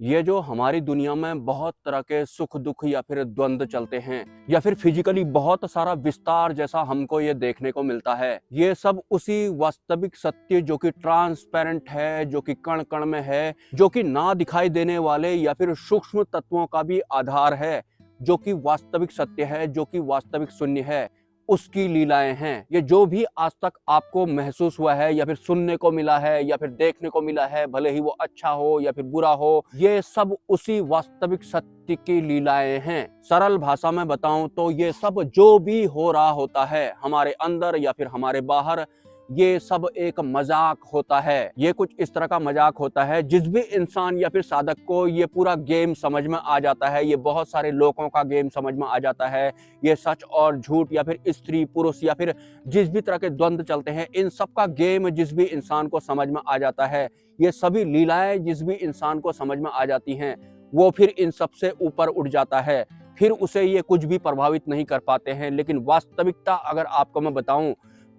ये जो हमारी दुनिया में बहुत तरह के सुख दुख या फिर द्वंद्व चलते हैं या फिर फिजिकली बहुत सारा विस्तार जैसा हमको ये देखने को मिलता है, ये सब उसी वास्तविक सत्य जो कि ट्रांसपेरेंट है, जो कि कण कण में है, जो कि ना दिखाई देने वाले या फिर सूक्ष्म तत्वों का भी आधार है, जो कि वास्तविक सत्य है, जो कि वास्तविक शून्य है, उसकी लीलाएं हैं। ये जो भी आज तक आपको महसूस हुआ है या फिर सुनने को मिला है या फिर देखने को मिला है, भले ही वो अच्छा हो या फिर बुरा हो, ये सब उसी वास्तविक सत्य की लीलाएं हैं। सरल भाषा में बताऊं तो ये सब जो भी हो रहा होता है हमारे अंदर या फिर हमारे बाहर, ये सब एक मजाक होता है। ये कुछ इस तरह का मजाक होता है जिस भी इंसान या फिर साधक को ये पूरा गेम समझ में आ जाता है, ये बहुत सारे लोगों का गेम समझ में आ जाता है, ये सच और झूठ या फिर स्त्री पुरुष या फिर जिस भी तरह के द्वंद्व चलते हैं, इन सब का गेम जिस भी इंसान को समझ में आ जाता है, ये सभी लीलाएं जिस भी इंसान को समझ में आ जाती हैं, वो फिर इन सब से ऊपर उठ जाता है। फिर उसे ये कुछ भी प्रभावित नहीं कर पाते हैं। लेकिन वास्तविकता अगर आपको मैं बताऊं,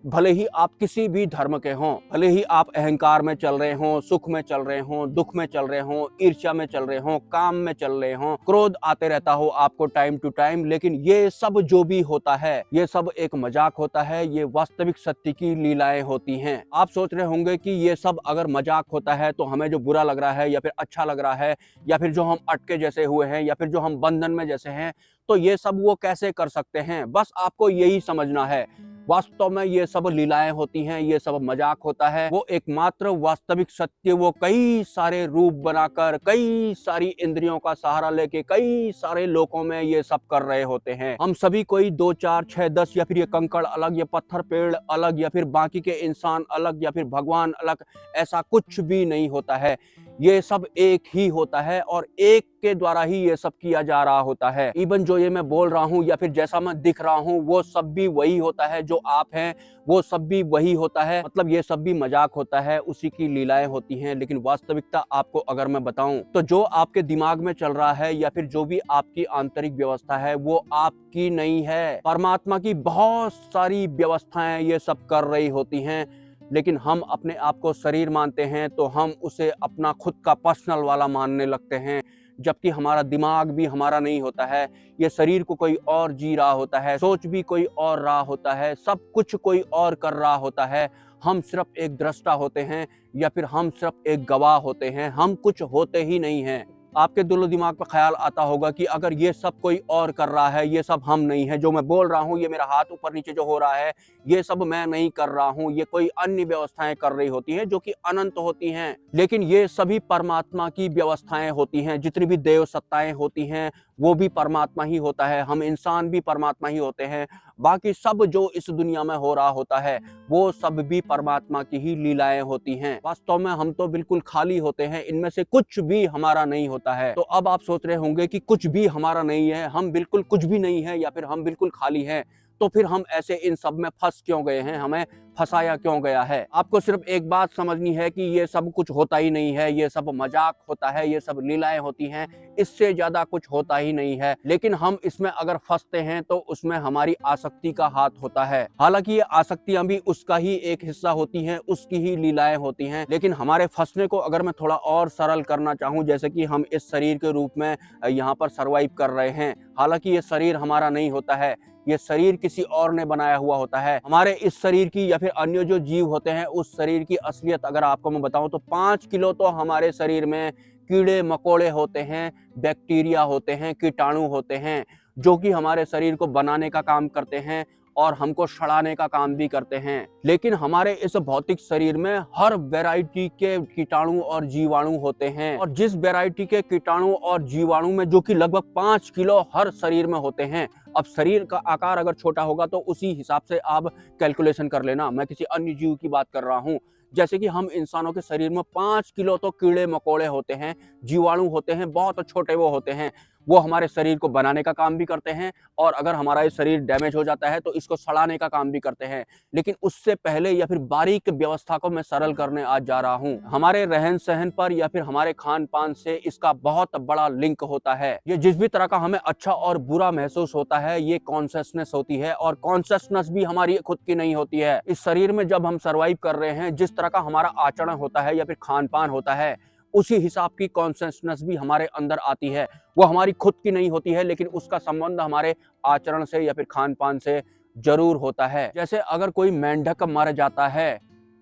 भले ही आप किसी भी धर्म के हों, भले ही आप अहंकार में चल रहे हों, सुख में चल रहे हों, दुख में चल रहे हों, ईर्ष्या में चल रहे हों, काम में चल रहे हों, क्रोध आते रहता हो आपको टाइम टू टाइम, लेकिन ये सब जो भी होता है, ये सब एक मजाक होता है, ये वास्तविक सत्य की लीलाएं होती हैं। आप सोच रहे होंगे कि ये सब अगर मजाक होता है तो हमें जो बुरा लग रहा है या फिर अच्छा लग रहा है या फिर जो हम अटके जैसे हुए हैं या फिर जो हम बंधन में जैसे हैं, तो ये सब वो कैसे कर सकते हैं। बस आपको यही समझना है, वास्तव में ये सब लीलाएं होती हैं, ये सब मजाक होता है। वो एकमात्र वास्तविक सत्य वो कई सारे रूप बनाकर, कई सारी इंद्रियों का सहारा लेके, कई सारे लोगों में ये सब कर रहे होते हैं। हम सभी कोई 2 4 6 10 या फिर ये कंकड़ अलग, ये पत्थर पेड़ अलग या फिर बाकी के इंसान अलग या फिर भगवान अलग, ऐसा कुछ भी नहीं होता है। ये सब एक ही होता है और एक के द्वारा ही ये सब किया जा रहा होता है। इवन जो ये मैं बोल रहा हूँ या फिर जैसा मैं दिख रहा हूँ, वो सब भी वही होता है। जो आप हैं वो सब भी वही होता है। मतलब ये सब भी मजाक होता है, उसी की लीलाएं होती हैं। लेकिन वास्तविकता आपको अगर मैं बताऊं तो जो आपके दिमाग में चल रहा है या फिर जो भी आपकी आंतरिक व्यवस्था है, वो आपकी नहीं है। परमात्मा की बहुत सारी व्यवस्थाएं ये सब कर रही होती हैं। लेकिन हम अपने आप को शरीर मानते हैं तो हम उसे अपना खुद का पर्सनल वाला मानने लगते हैं, जबकि हमारा दिमाग भी हमारा नहीं होता है। ये शरीर को कोई और जी रहा होता है, सोच भी कोई और रहा होता है, सब कुछ कोई और कर रहा होता है। हम सिर्फ एक दृष्टा होते हैं या फिर हम सिर्फ एक गवाह होते हैं, हम कुछ होते ही नहीं हैं। आपके दिलो दिमाग पर ख्याल आता होगा कि अगर ये सब कोई और कर रहा है, ये सब हम नहीं है। जो मैं बोल रहा हूँ, ये मेरा हाथ ऊपर नीचे जो हो रहा है, ये सब मैं नहीं कर रहा हूँ, ये कोई अन्य व्यवस्थाएं कर रही होती हैं जो कि अनंत होती हैं। लेकिन ये सभी परमात्मा की व्यवस्थाएं होती हैं। जितनी भी देव सत्ताएं होती हैं वो भी परमात्मा ही होता है, हम इंसान भी परमात्मा ही होते हैं। बाकी सब जो इस दुनिया में हो रहा होता है वो सब भी परमात्मा की ही लीलाएं होती हैं। वास्तव में हम तो बिल्कुल खाली होते हैं, इनमें से कुछ भी हमारा नहीं होता है। तो अब आप सोच रहे होंगे कि कुछ भी हमारा नहीं है, हम बिल्कुल कुछ भी नहीं है या फिर हम बिल्कुल खाली हैं, तो फिर हम ऐसे इन सब में फंस क्यों गए हैं, हमें फंसाया क्यों गया है। आपको सिर्फ एक बात समझनी है कि ये सब कुछ होता ही नहीं है, ये सब मजाक होता है, ये सब लीलाएं होती हैं, इससे ज्यादा कुछ होता ही नहीं है। लेकिन हम इसमें अगर फंसते हैं तो उसमें हमारी आसक्ति का हाथ होता है। हालांकि ये आसक्तियां भी उसका ही एक हिस्सा होती हैं, उसकी ही लीलाएं होती हैं। लेकिन हमारे फंसने को अगर मैं थोड़ा और सरल करना चाहूँ, जैसे कि हम इस शरीर के रूप में यहाँ पर सर्वाइव कर रहे हैं, हालांकि ये शरीर हमारा नहीं होता है, ये शरीर किसी और ने बनाया हुआ होता है। हमारे इस शरीर की या फिर अन्य जो जीव होते हैं, उस शरीर की असलियत अगर आपको मैं बताऊं तो 5 किलो तो हमारे शरीर में कीड़े मकोड़े होते हैं, बैक्टीरिया होते हैं, कीटाणु होते हैं, जो कि हमारे शरीर को बनाने का काम करते हैं और हमको सड़ाने का काम भी करते हैं। लेकिन हमारे इस भौतिक शरीर में हर वैरायटी के कीटाणु और जीवाणु होते हैं, और जिस वैरायटी के कीटाणु और जीवाणु में, जो कि लगभग 5 किलो हर शरीर में होते हैं। अब शरीर का आकार अगर छोटा होगा तो उसी हिसाब से आप कैलकुलेशन कर लेना, मैं किसी अन्य जीव की बात कर रहा हूँ। जैसे कि हम इंसानों के शरीर में 5 किलो तो कीड़े मकोड़े होते हैं, जीवाणु होते हैं, बहुत छोटे वो होते हैं। वो हमारे शरीर को बनाने का काम भी करते हैं, और अगर हमारा ये शरीर डैमेज हो जाता है तो इसको सड़ाने का काम भी करते हैं। लेकिन उससे पहले या फिर बारीक व्यवस्था को मैं सरल करने आज जा रहा हूँ। हमारे रहन सहन पर या फिर हमारे खान पान से इसका बहुत बड़ा लिंक होता है। ये जिस भी तरह का हमें अच्छा और बुरा महसूस होता है, ये कॉन्शियसनेस होती है, और कॉन्शियसनेस भी हमारी खुद की नहीं होती है। इस शरीर में जब हम सर्वाइव कर रहे हैं, जिस तरह का हमारा आचरण होता है या फिर खान पान होता है, उसी हिसाब की कॉन्शियसनेस भी हमारे अंदर आती है। वो हमारी खुद की नहीं होती है, लेकिन उसका संबंध हमारे आचरण से या फिर खान पान से जरूर होता है। जैसे अगर कोई मेंढक मर जाता है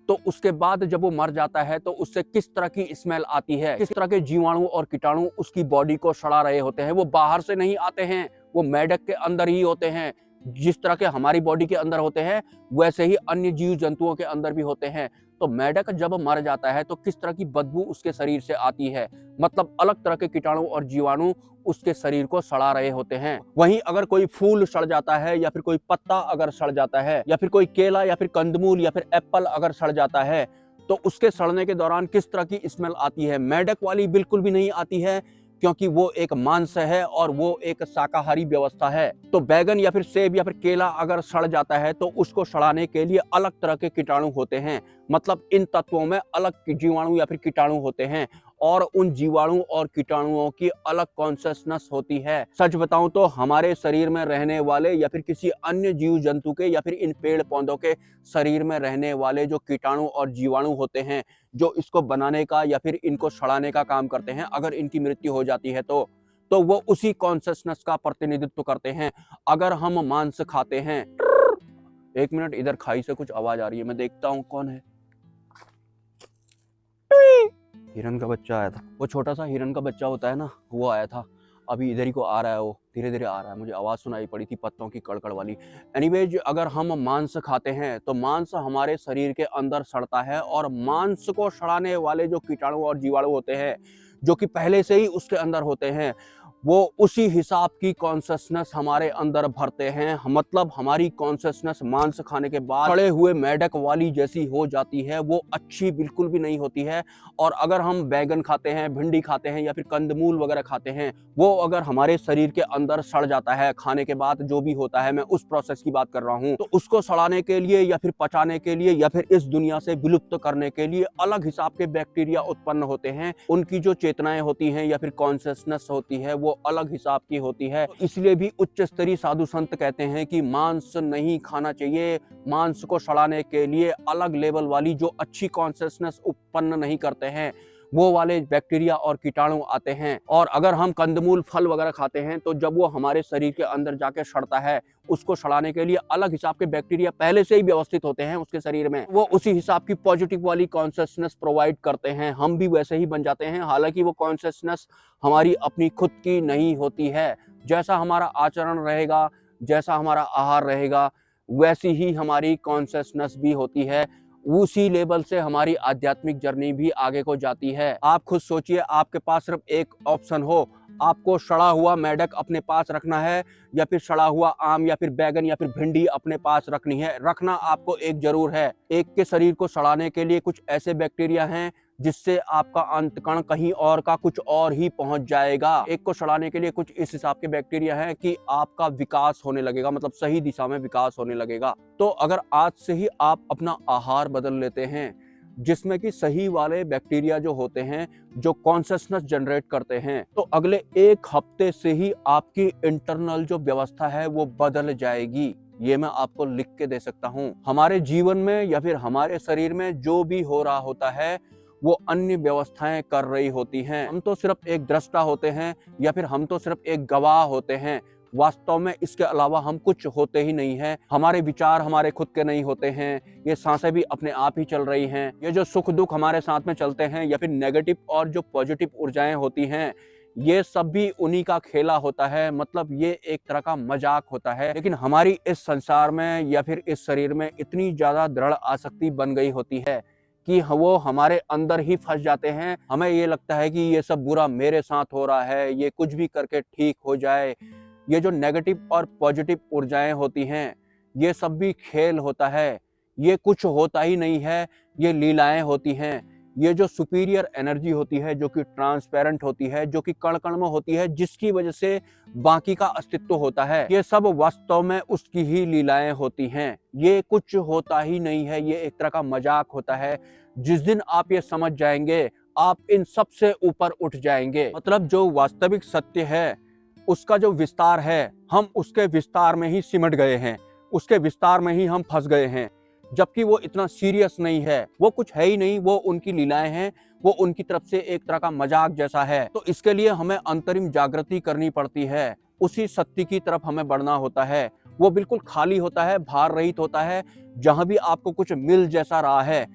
तो उसके बाद जब वो मर जाता है तो उससे किस तरह की स्मेल आती है, किस तरह के जीवाणु और कीटाणु उसकी बॉडी को सड़ा रहे होते हैं। वो बाहर से नहीं आते हैं, वो मेंढक के अंदर ही होते हैं। जिस तरह के हमारी बॉडी के अंदर होते हैं वैसे ही अन्य जीव जंतुओं के अंदर भी होते हैं। तो मेंढक जब मर जाता है तो किस तरह की बदबू उसके शरीर से आती है, मतलब अलग तरह के कीटाणु और जीवाणु उसके शरीर को सड़ा रहे होते हैं। वहीं अगर कोई फूल सड़ जाता है या फिर कोई पत्ता अगर सड़ जाता है या फिर कोई केला या फिर कंदमूल या फिर एप्पल अगर सड़ जाता है तो उसके सड़ने के दौरान किस तरह की स्मेल आती है। मेंढक वाली बिल्कुल भी नहीं आती है, क्योंकि वो एक मांस है और वो एक शाकाहारी व्यवस्था है। तो बैगन या फिर सेब या फिर केला अगर सड़ जाता है तो उसको सड़ाने के लिए अलग तरह के कीटाणु होते हैं, मतलब इन तत्वों में अलग जीवाणु या फिर कीटाणु होते हैं और उन जीवाणु और कीटाणुओं की अलग कॉन्शियसनेस होती है। सच बताऊं तो हमारे शरीर में रहने वाले या फिर किसी अन्य जीव जंतु के या फिर इन पेड़ पौधों के शरीर में रहने वाले जो कीटाणु और जीवाणु होते हैं, जो इसको बनाने का या फिर इनको सड़ाने का काम करते हैं, अगर इनकी मृत्यु हो जाती है तो वो उसी कॉन्शियसनेस का प्रतिनिधित्व करते हैं। अगर हम मांस खाते हैं, एक मिनट, इधर खाई से कुछ आवाज आ रही है, मैं देखता हूं कौन है। हिरन का बच्चा आया था, वो छोटा सा हिरन का बच्चा होता है ना, वो आया था। अभी इधर ही को आ रहा है, वो धीरे धीरे आ रहा है, मुझे आवाज सुनाई पड़ी थी पत्तों की कड़कड़ वाली। एनीवेज, अगर हम मांस खाते हैं तो मांस हमारे शरीर के अंदर सड़ता है और मांस को सड़ाने वाले जो कीटाणु और जीवाणु होते हैं, जो कि पहले से ही उसके अंदर होते हैं, वो उसी हिसाब की कॉन्शियसनेस हमारे अंदर भरते हैं। मतलब हमारी कॉन्शियसनेस मांस खाने के बाद सड़े हुए मेंढक वाली जैसी हो जाती है, वो अच्छी बिल्कुल भी नहीं होती है। और अगर हम बैगन खाते हैं, भिंडी खाते हैं या फिर कंदमूल वगैरह खाते हैं, वो अगर हमारे शरीर के अंदर सड़ जाता है खाने के बाद, जो भी होता है, मैं उस प्रोसेस की बात कर रहा हूँ, तो उसको सड़ाने के लिए या फिर पचाने के लिए या फिर इस दुनिया से विलुप्त करने के लिए अलग हिसाब के बैक्टीरिया उत्पन्न होते हैं। उनकी जो चेतनाएं होती हैं या फिर कॉन्शियसनेस होती है वो अलग हिसाब की होती है। इसलिए भी उच्च स्तरीय साधु संत कहते हैं कि मांस नहीं खाना चाहिए। मांस को सड़ाने के लिए अलग लेवल वाली जो अच्छी कॉन्शियसनेस उत्पन्न नहीं करते हैं, वो वाले बैक्टीरिया और कीटाणु आते हैं। और अगर हम कंदमूल फल वगैरह खाते हैं तो जब वो हमारे शरीर के अंदर जाके सड़ता है, उसको सड़ाने के लिए अलग हिसाब के बैक्टीरिया पहले से ही व्यवस्थित होते हैं उसके शरीर में, वो उसी हिसाब की पॉजिटिव वाली कॉन्शियसनेस प्रोवाइड करते हैं। हम भी वैसे ही बन जाते हैं, हालांकि वो कॉन्शियसनेस हमारी अपनी खुद की नहीं होती है। जैसा हमारा आचरण रहेगा, जैसा हमारा आहार रहेगा, वैसी ही हमारी कॉन्शियसनेस भी होती है। उसी लेवल से हमारी आध्यात्मिक जर्नी भी आगे को जाती है। आप खुद सोचिए, आपके पास सिर्फ एक ऑप्शन हो, आपको सड़ा हुआ मेंढक अपने पास रखना है या फिर सड़ा हुआ आम या फिर बैगन या फिर भिंडी अपने पास रखनी है। रखना आपको एक जरूर है। एक के शरीर को सड़ाने के लिए कुछ ऐसे बैक्टीरिया हैं जिससे आपका अंतकण कहीं और का कुछ और ही पहुंच जाएगा। एक को सड़ाने के लिए कुछ इस हिसाब के बैक्टीरिया हैं कि आपका विकास होने लगेगा, मतलब सही दिशा में विकास होने लगेगा। तो अगर आज से ही आप अपना आहार बदल लेते हैं, जिसमें कि सही वाले बैक्टीरिया जो होते हैं, जो कॉन्शियसनेस जनरेट करते हैं, तो अगले एक हफ्ते से ही आपकी इंटरनल जो व्यवस्था है वो बदल जाएगी। ये मैं आपको लिख के दे सकता हूँ। हमारे जीवन में या फिर हमारे शरीर में जो भी हो रहा होता है वो अन्य व्यवस्थाएं कर रही होती हैं। हम तो सिर्फ एक दृष्टा होते हैं या फिर हम तो सिर्फ एक गवाह होते हैं। वास्तव में इसके अलावा हम कुछ होते ही नहीं हैं। हमारे विचार हमारे खुद के नहीं होते हैं, ये सांसें भी अपने आप ही चल रही हैं। ये जो सुख दुख हमारे साथ में चलते हैं या फिर नेगेटिव और जो पॉजिटिव ऊर्जाएं होती हैं, ये सब भी उन्हीं का खेला होता है। मतलब ये एक तरह का मजाक होता है। लेकिन हमारी इस संसार में या फिर इस शरीर में इतनी ज्यादा दृढ़ आसक्ति बन गई होती है कि वो हमारे अंदर ही फंस जाते हैं। हमें ये लगता है कि ये सब बुरा मेरे साथ हो रहा है, ये कुछ भी करके ठीक हो जाए। ये जो नेगेटिव और पॉजिटिव ऊर्जाएं होती हैं, ये सब भी खेल होता है। ये कुछ होता ही नहीं है, ये लीलाएं होती हैं। ये जो सुपीरियर एनर्जी होती है, जो कि ट्रांसपेरेंट होती है, जो कि कण कण में होती है, जिसकी वजह से बाकी का अस्तित्व होता है, ये सब वास्तव में उसकी ही लीलाएं होती हैं। ये कुछ होता ही नहीं है, ये एक तरह का मजाक होता है। जिस दिन आप ये समझ जाएंगे, आप इन सब से ऊपर उठ जाएंगे। मतलब जो वास्तविक सत्य है, उसका जो विस्तार है, हम उसके विस्तार में ही सिमट गए हैं, उसके विस्तार में ही हम फंस गए हैं। जबकि वो इतना सीरियस नहीं है, वो कुछ है ही नहीं, वो उनकी लीलाएं हैं, वो उनकी तरफ से एक तरह का मजाक जैसा है। तो इसके लिए हमें अंतरिम जागृति करनी पड़ती है, उसी सत्य की तरफ हमें बढ़ना होता है। वो बिल्कुल खाली होता है, भार रहित होता है। जहां भी आपको कुछ मिल जैसा रहा है,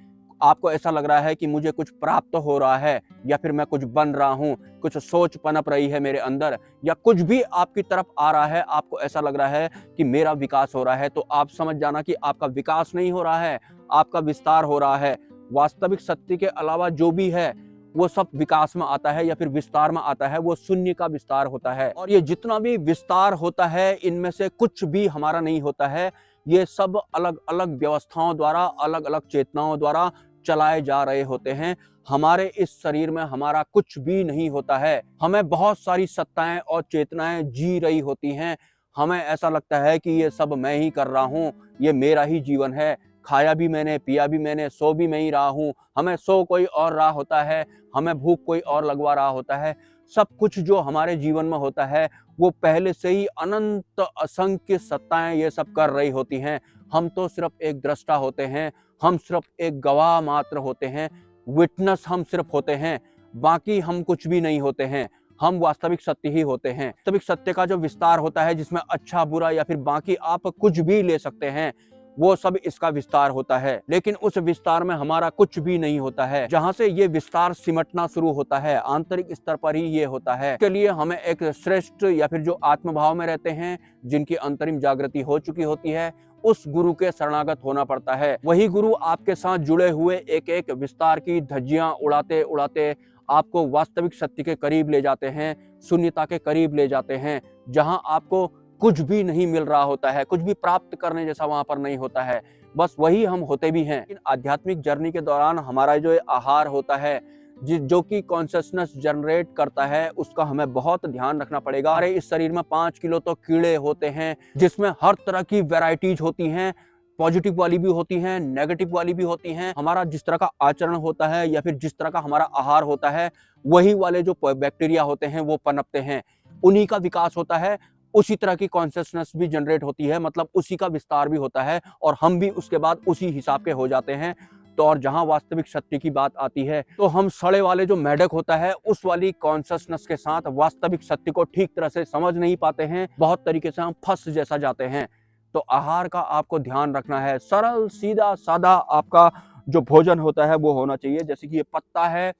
आपको ऐसा लग रहा है कि मुझे कुछ प्राप्त हो रहा है, या फिर मैं कुछ बन रहा हूँ, कुछ सोच पनप रही है मेरे अंदर, या कुछ भी आपकी तरफ आ रहा है, आपको ऐसा लग रहा है कि मेरा विकास हो रहा है, तो आप समझ जाना कि आपका विकास नहीं हो रहा है, आपका विस्तार हो रहा है। वास्तविक सत्य के अलावा जो भी है वो सब विकास में आता है या फिर विस्तार में आता है, वो शून्य का विस्तार होता है। और ये जितना भी विस्तार होता है, इनमें से कुछ भी हमारा नहीं होता है। ये सब अलग अलग व्यवस्थाओं द्वारा, अलग अलग चेतनाओं द्वारा चलाए जा रहे होते हैं। हमारे इस शरीर में हमारा कुछ भी नहीं होता है। हमें बहुत सारी सत्ताएं और चेतनाएं जी रही होती हैं। हमें ऐसा लगता है कि ये सब मैं ही कर रहा हूँ, ये मेरा ही जीवन है, खाया भी मैंने, पिया भी मैंने, सो भी मैं ही रहा हूँ। हमें सो कोई और रहा होता है, हमें भूख कोई और लगवा रहा होता है। सब कुछ जो हमारे जीवन में होता है वो पहले से ही अनंत असंख्य सत्ताएं ये सब कर रही होती हैं। हम तो सिर्फ एक दृष्टा होते हैं, हम सिर्फ एक गवाह मात्र होते हैं, विटनेस हम सिर्फ होते हैं, बाकी हम कुछ भी नहीं होते हैं। हम वास्तविक सत्य ही होते हैं। वास्तविक सत्य का जो विस्तार होता है, जिसमें अच्छा बुरा या फिर बाकी आप कुछ भी ले सकते हैं, वो सब इसका विस्तार होता है। लेकिन उस विस्तार में हमारा कुछ भी नहीं होता है। जहां से ये विस्तार सिमटना शुरू होता है, आंतरिक स्तर पर ही ये होता है। इसके लिए हमें एक श्रेष्ठ या फिर जो आत्मभाव में रहते हैं, जिनकी अंतरिम जागृति हो चुकी होती है, उस गुरु के शरणागत होना पड़ता है। वही गुरु आपके साथ जुड़े हुए एक एक विस्तार की धज्जियां उड़ाते उड़ाते आपको वास्तविक सत्य के करीब ले जाते हैं, शून्यता के करीब ले जाते हैं, जहां आपको कुछ भी नहीं मिल रहा होता है, कुछ भी प्राप्त करने जैसा वहां पर नहीं होता है, बस वही हम होते भी हैं। इन आध्यात्मिक जर्नी के दौरान हमारा जो आहार होता है, जो कि कॉन्शियसनेस जनरेट करता है, उसका हमें बहुत ध्यान रखना पड़ेगा। अरे इस शरीर में 5 किलो तो कीड़े होते हैं, जिसमें हर तरह की वैरायटीज होती हैं, पॉजिटिव वाली भी होती हैं, नेगेटिव वाली भी होती हैं। हमारा जिस तरह का आचरण होता है या फिर जिस तरह का हमारा आहार होता है, वही वाले जो बैक्टीरिया होते हैं वो पनपते हैं, उन्हीं का विकास होता है। उसी तरह की कॉन्शियसनेस भी जनरेट होती है, मतलब उसी का विस्तार भी होता है, और हम भी उसके बाद उसी हिसाब के हो जाते हैं। तो और जहां वास्तविक सत्य की बात आती है, तो हम सड़े वाले जो मेढक होता है, उस वाली कॉन्शियसनेस के साथ वास्तविक सत्य को ठीक तरह से समझ नहीं पाते हैं। बहुत तरीके से हम फंस जैसा जाते हैं। तो आहार का आपको ध्यान रखना है। सरल सीधा सादा आपका जो भोजन होता है वो होना चाहिए। जैसे कि ये पत्ता है,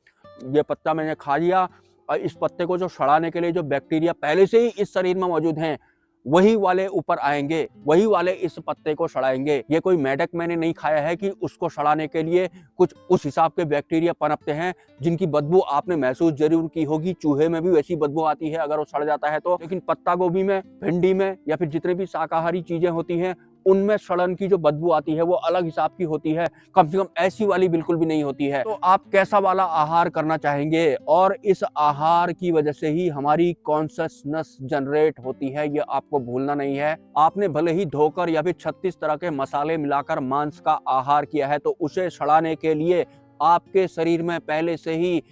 ये पत्ता मैंने खा लिया, और इस पत्ते को जो सड़ाने के लिए जो बैक्टीरिया पहले से ही इस शरीर में मौजूद हैं, वही वाले ऊपर आएंगे, वही वाले इस पत्ते को सड़ाएंगे। ये कोई मेढक मैंने नहीं खाया है कि उसको सड़ाने के लिए कुछ उस हिसाब के बैक्टीरिया पनपते हैं, जिनकी बदबू आपने महसूस जरूर की होगी। चूहे में भी वैसी बदबू आती है अगर वो सड़ जाता है तो। लेकिन पत्ता गोभी में, भिंडी में, या फिर जितने भी शाकाहारी चीजें होती हैं, उनमें सड़न की जो बदबू आती है वो अलग हिसाब की होती है, कम से कम ऐसी वाली बिल्कुल भी नहीं होती है। तो आप कैसा वाला आहार करना चाहेंगे, और इस आहार की वजह से ही हमारी कॉन्शियसनेस जनरेट होती है, ये आपको भूलना नहीं है। आपने भले ही धोकर या फिर 36 तरह के मसाले मिलाकर मांस का आहार किया है, तो उसे सड़ाने के लिए आपके शरीर में पहले से ही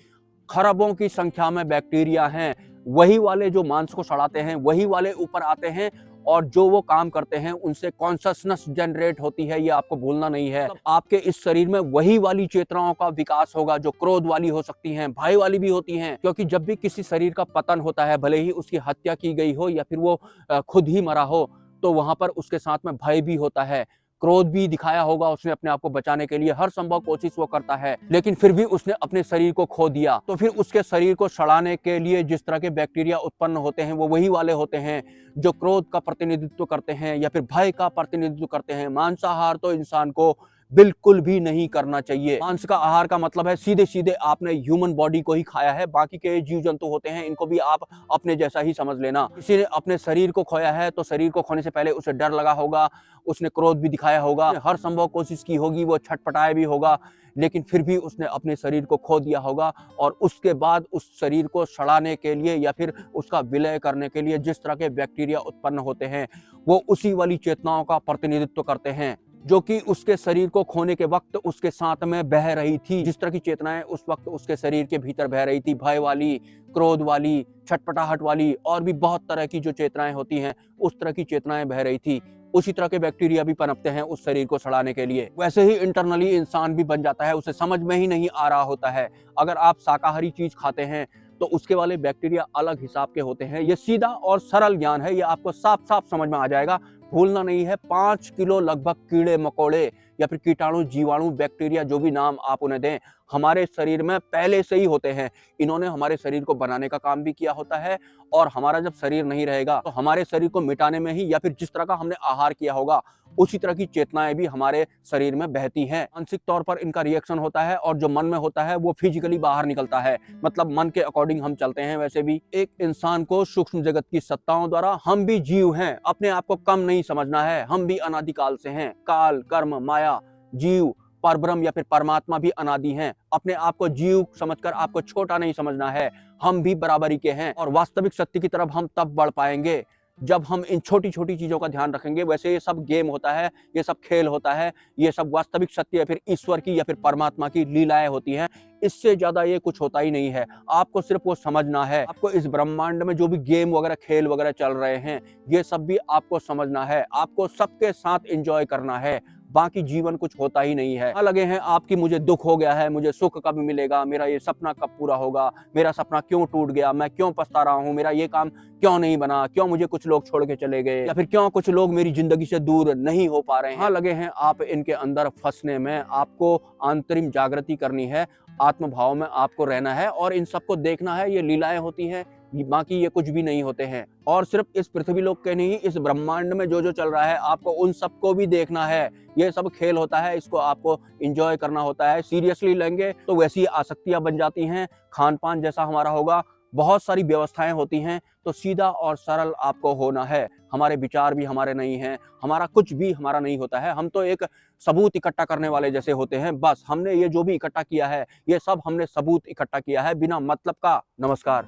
खरबों की संख्या में बैक्टीरिया हैं। वही वाले जो मांस को सड़ाते हैं, वही वाले ऊपर आते हैं, और जो वो काम करते हैं उनसे कॉन्शियसनेस जनरेट होती है, ये आपको भूलना नहीं है। आपके इस शरीर में वही वाली चेतनाओं का विकास होगा जो क्रोध वाली हो सकती हैं, भय वाली भी होती हैं। क्योंकि जब भी किसी शरीर का पतन होता है, भले ही उसकी हत्या की गई हो या फिर वो खुद ही मरा हो, तो वहां पर उसके साथ में भय भी होता है, क्रोध भी दिखाया होगा उसने अपने आप को बचाने के लिए, हर संभव कोशिश वो करता है, लेकिन फिर भी उसने अपने शरीर को खो दिया। तो फिर उसके शरीर को सड़ाने के लिए जिस तरह के बैक्टीरिया उत्पन्न होते हैं, वो वही वाले होते हैं जो क्रोध का प्रतिनिधित्व करते हैं या फिर भय का प्रतिनिधित्व करते हैं। मांसाहार तो इंसान को बिल्कुल भी नहीं करना चाहिए। मांस का आहार का मतलब है सीधे सीधे आपने ह्यूमन बॉडी को ही खाया है, बाकी के जीव जंतु होते हैं इनको भी आप अपने जैसा ही समझ लेना। किसी ने अपने शरीर को खोया है, तो शरीर को खोने से पहले उसे डर लगा होगा, उसने क्रोध भी दिखाया होगा, हर संभव कोशिश की होगी, वो छटपटाया भी होगा, लेकिन फिर भी उसने अपने शरीर को खो दिया होगा। और उसके बाद उस शरीर को सड़ाने के लिए या फिर उसका विलय करने के लिए जिस तरह के बैक्टीरिया उत्पन्न होते हैं, वो उसी वाली चेतनाओं का प्रतिनिधित्व करते हैं, जो कि उसके शरीर को खोने के वक्त उसके साथ में बह रही थी। जिस तरह की चेतनाएं उस वक्त उसके शरीर के भीतर बह रही थी, भय वाली, क्रोध वाली, छटपटाहट वाली, और भी बहुत तरह की जो चेतनाएं होती हैं, उस तरह की चेतनाएं बह रही थी। उसी तरह के बैक्टीरिया भी पनपते हैं उस शरीर को सड़ाने के लिए। वैसे ही इंटरनली इंसान भी बन जाता है, उसे समझ में ही नहीं आ रहा होता है। अगर आप शाकाहारी चीज खाते हैं तो उसके वाले बैक्टीरिया अलग हिसाब के होते हैं। ये सीधा और सरल ज्ञान है, ये आपको साफ साफ समझ में आ जाएगा। भूलना नहीं है। 5 किलो लगभग कीड़े मकोड़े या फिर कीटाणु, जीवाणु, बैक्टीरिया, जो भी नाम आप उन्हें दें, हमारे शरीर में पहले से ही होते हैं। इन्होंने हमारे शरीर को बनाने का काम भी किया होता है, और हमारा जब शरीर नहीं रहेगा तो हमारे शरीर को मिटाने में ही, या फिर जिस तरह का हमने आहार किया होगा उसी तरह की चेतनाएं भी हमारे शरीर में बहती हैं। मानसिक तौर पर इनका रिएक्शन होता है, और जो मन में होता है वो फिजिकली बाहर निकलता है। मतलब मन के अकॉर्डिंग हम चलते हैं। वैसे भी एक इंसान को सूक्ष्म जगत की सत्ताओं द्वारा, हम भी जीव हैं, अपने आप को कम नहीं समझना है। हम भी अनादिकाल से हैं। काल, कर्म, माया, जीव, परब्रह्म या फिर परमात्मा भी अनादि हैं। अपने आप को जीव समझकर आपको छोटा नहीं समझना है। हम भी बराबरी के हैं, और वास्तविक सत्य की तरफ हम तब बढ़ पाएंगे जब हम इन छोटी छोटी चीजों का ध्यान रखेंगे। वैसे ये सब गेम होता है, ये सब खेल होता है, ये सब वास्तविक सत्य या फिर ईश्वर की या फिर परमात्मा की लीलाएं होती हैं। इससे ज्यादा ये कुछ होता ही नहीं है। आपको सिर्फ वो समझना है। आपको इस ब्रह्मांड में जो भी गेम वगैरह, खेल वगैरह चल रहे हैं, ये सब भी आपको समझना है। आपको सबके साथ एंजॉय करना है। बाकी जीवन कुछ होता ही नहीं है। लगे हैं आपकी, मुझे दुख हो गया है, मुझे सुख कब मिलेगा, मेरा ये सपना कब पूरा होगा, मेरा सपना क्यों टूट गया, मैं क्यों पछता रहा हूँ, मेरा ये काम क्यों नहीं बना, क्यों मुझे कुछ लोग छोड़ के चले गए, या फिर क्यों कुछ लोग मेरी जिंदगी से दूर नहीं हो पा रहे हैं। लगे हैं आप इनके अंदर फंसने में। आपको आंतरिक जागृति करनी है, आत्म भाव में आपको रहना है, और इन सबको देखना है। ये लीलाएं होती हैं, बाकी ये कुछ भी नहीं होते हैं। और सिर्फ इस पृथ्वी लोक के नहीं, इस ब्रह्मांड में जो जो चल रहा है, आपको उन सबको भी देखना है। ये सब खेल होता है, इसको आपको एंजॉय करना होता है। सीरियसली लेंगे तो वैसी आसक्तियां बन जाती हैं। खान पान जैसा हमारा होगा, बहुत सारी व्यवस्थाएं होती हैं। तो सीधा और सरल आपको होना है। हमारे विचार भी हमारे नहीं हैं, हमारा कुछ भी हमारा नहीं होता है। हम तो एक सबूत इकट्ठा करने वाले जैसे होते हैं। बस हमने ये जो भी इकट्ठा किया है, ये सब हमने सबूत इकट्ठा किया है, बिना मतलब का। नमस्कार।